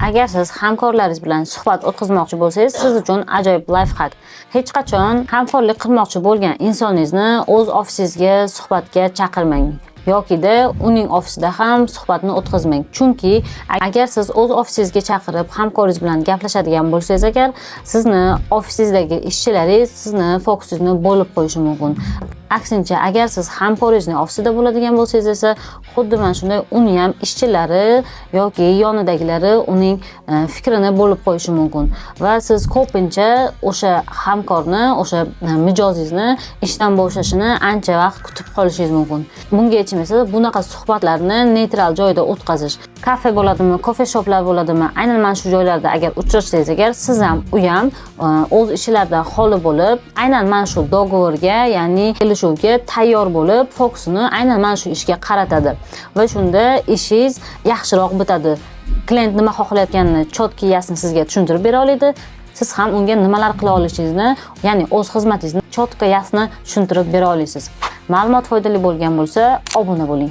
Agar siz hamkorlaringiz bilan suhbat o'tkazmoqchi bo'lsangiz, siz uchun ajoyib lifehack. Hech qachon hamkorlik qilmoqchi bo'lgan insoningizni o'z ofisingizga suhbatga chaqirmang. Yoki-da uning ofisida ham suhbatni o'tkazmang. Chunki agar siz o'z ofisingizga chaqirib hamkoringiz bilan gaplashadigan bo'lsangiz agar, sizni ofisingizdagi ishchilaringiz sizni fokusingizni bo'lib qo'yishi mumkin. Aksincha, agar siz hamkoringizning ofisida bo'ladigan bo'lsangiz esa, xuddi mana shunday uni ham ishchilari yoki yonidagilari uning fikrini bo'lib qo'yishi mumkin va siz ko'pincha o'sha hamkorni, o'sha mijozingizni ishdan bo'shashini ancha vaqt kutib qolishingiz mumkin. Bunga yechim esa bunaqa suhbatlarni neytral joyda o'tkazish. Kafe bo'ladimi, kofe shoplar bo'ladimi, aynan mana shu joylarda agar uchrashsangiz agar, siz ham u ham o'z ishlaridan xoli bo'lib, aynan mana shu dogovorga, ya'ni kelishuvga tayyor bo'lib, fokusini aynan mana shu ishga qaratadi va shunda ishingiz yaxshiroq bitadi. Klient nima xohlayotganini chotkiyasini sizga tushuntirib bera oladi. Siz ham unga nimalar qila olishingizni, ya'ni o'z xizmatingizni chotkiyasini tushuntirib bera olasiz. Ma'lumot foydali bo'lgan bo'lsa, obuna bo'ling.